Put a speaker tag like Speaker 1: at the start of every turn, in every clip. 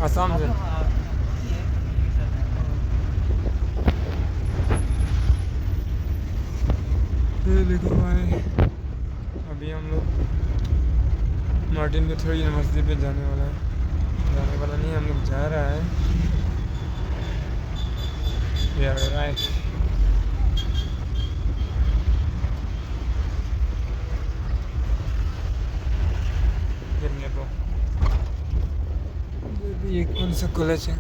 Speaker 1: आसाम से। ये देखो भाई, अभी हम लोग मार्टिन लूथर यूनिवर्सिटी पे जाने वाला है। जाने वाला नहीं, हम लोग जा रहा है। राइट। ये कौन सा कॉलेज है?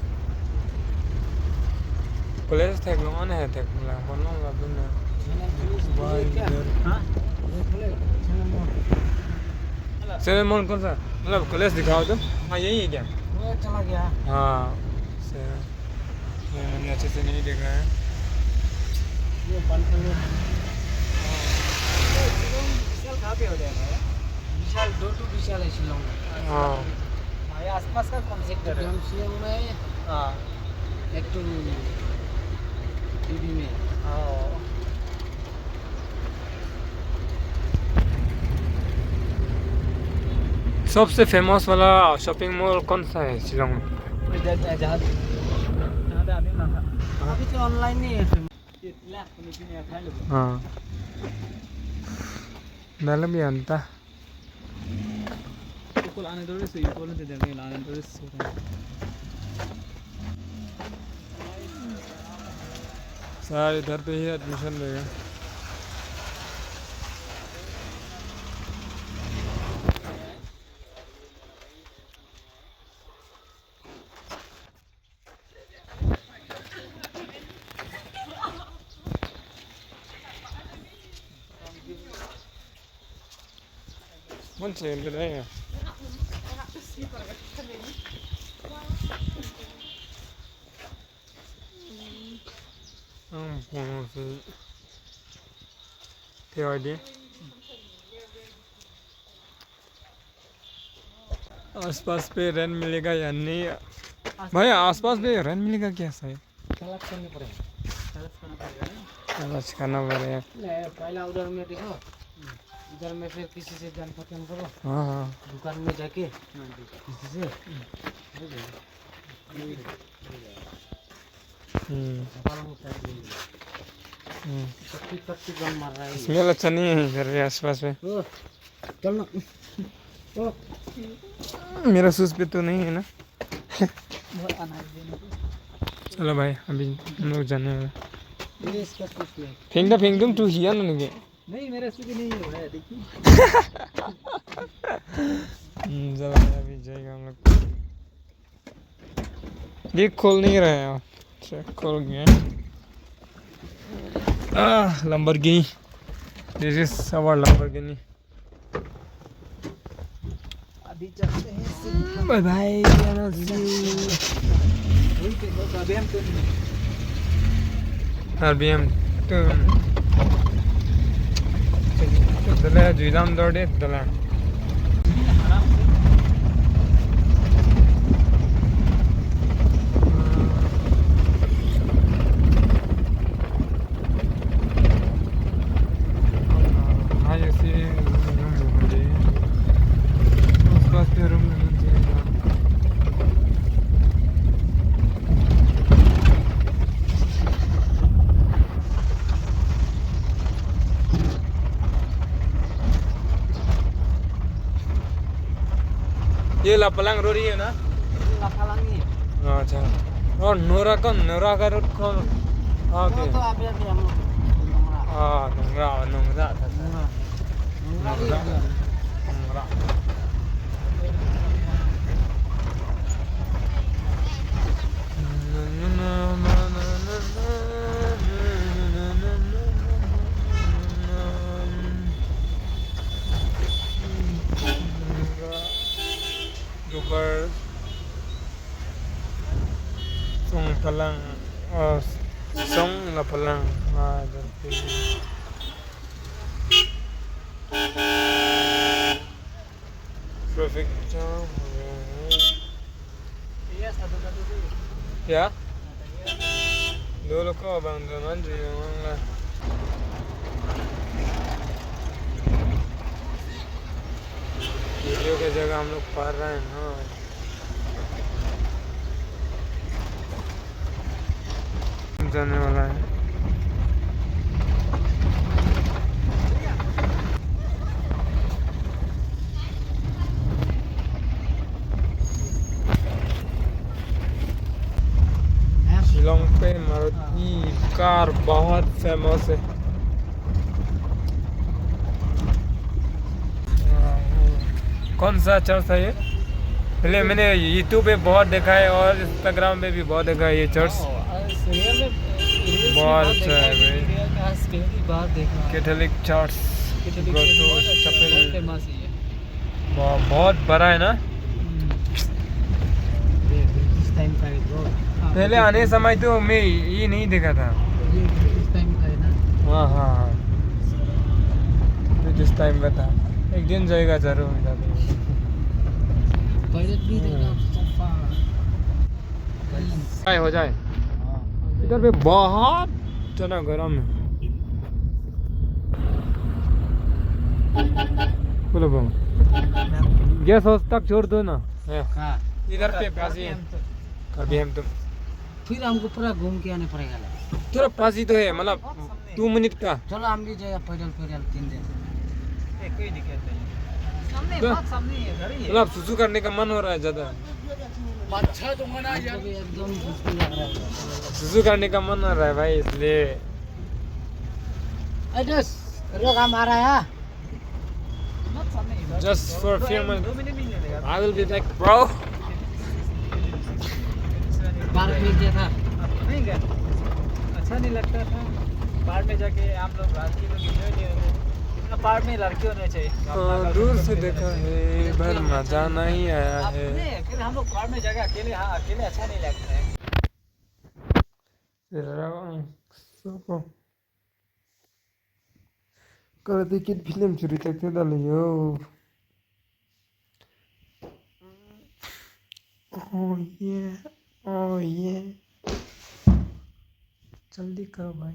Speaker 1: कॉलेज थे कौन है थे बोलना सेवन मोन कौन सा मतलब कॉलेज दिखाओ तो। हाँ यही है क्या?
Speaker 2: चला गया।
Speaker 1: हाँ मैंने अच्छे से नहीं देख रहा है।
Speaker 2: ये विशाल कहाँ पे हो जाएगा? विशाल डोर टू विशाल है शिलोंग में।
Speaker 1: हाँ
Speaker 2: ये आसपास का कौन सेक्टर है? शिलोंग में। हाँ एक तो टीवी में।
Speaker 1: सबसे फेमस वाला शॉपिंग मॉल कौन सा है शिलोंग में?
Speaker 2: अभी तो ऑनलाइन नहीं है।
Speaker 1: हाँ dalam yanta सारे इधर पे ही एडमिशन लेगा। कौन से ले रहे हैं? कौन से क्या आइडिया? आसपास पे रेंट मिलेगा या नहीं भाई? आसपास पे रेंट मिलेगा क्या? सही
Speaker 2: तलाश करना पड़ेगा।
Speaker 1: तलाश करना पड़ेगा।
Speaker 2: पहला उधर में देखो, इधर में फिर किसी से जान पहचान करो।
Speaker 1: हाँ हाँ
Speaker 2: दुकान में जाके किसी से मार रहा है।
Speaker 1: स्मेल अच्छा नहीं है घर के आसपास में।
Speaker 2: चलना
Speaker 1: मेरा सूज पे तो नहीं है ना। चलो भाई अभी हम लोग जाने वाले। फेंक दूँ तू हिया ना लगे।
Speaker 2: नहीं मेरे सूज नहीं हो रहा है देखिए।
Speaker 1: चलो अभी जाएगा हम लोग। ये खोल नहीं रहा है। अच्छा खोल गया। Lamborghini. This is our Lamborghini.
Speaker 2: अभी चलते हैं।
Speaker 1: Bye bye. RBM to the Jidam Dorde the land. ये लापलांग रोड ही है ना?
Speaker 2: लापलांग ही है।
Speaker 1: अच्छा और नोरा का रोड कौन? हाँ
Speaker 2: तो अभी हम लोग
Speaker 1: नोरा था। Super song palang song la palang traffic jam ya dulu ko bang zaman lah video की जगह हम लोग पढ़ रहे हैं ना। जाने वाला है। शिलोंग पे मारुति कार बहुत फेमस है। कौन सा चर्च है ये? पहले मैंने यूट्यूब पे बहुत देखा है और इंस्टाग्राम पे भी बहुत देखा है ये चर्च। बहुत अच्छा है भाई। कैथोलिक चर्च बहुत बड़ा है ना। पहले आने समय तो मैं ये नहीं देखा था। हाँ हाँ हाँ, जिस टाइम का था। एक दिन जाएगा जरूर जाते हो जाए। इधर पे बहुत ज़्यादा गर्म है। बोलो बोलो, गैस हाउस तक छोड़ दो ना। इधर पे पास ही है। अभी हम तो
Speaker 2: फिर हमको पूरा घूम के आने पड़ेगा।
Speaker 1: थोड़ा पास ही तो है, मतलब 2 मिनट का।
Speaker 2: चलो हम भी जाएगा पैदल 3 दिन। कोई दिक्कत नहीं, सामने
Speaker 1: तो
Speaker 2: बहुत सामने है घर ही है।
Speaker 1: मतलब सुसु करने का मन हो रहा है ज़्यादा।
Speaker 2: अच्छा तो मना यार, एकदम खुशबू लग रहा है।
Speaker 1: सुसु करने का मन हो रहा है भाई, इसलिए।
Speaker 2: एड्रेस लोग हम आ रहा है।
Speaker 1: Just for a few minutes. I will be back, bro.
Speaker 2: Park में गया था।
Speaker 3: नहीं गया, अच्छा नहीं लगता था। पार्क में जाके हम लोग लड़की लोग एंजॉय नहीं होते। इतना पार्क में लड़के होने चाहिए।
Speaker 1: दूर से देखा है पर मजा नहीं आया है।
Speaker 3: फिर हम लोग पार्क में जाके अकेले, हाँ अकेले अच्छा नहीं लगता है।
Speaker 1: Kalau dikit film cerita kita yo. Oh yeah, oh yeah. जल्दी करो भाई।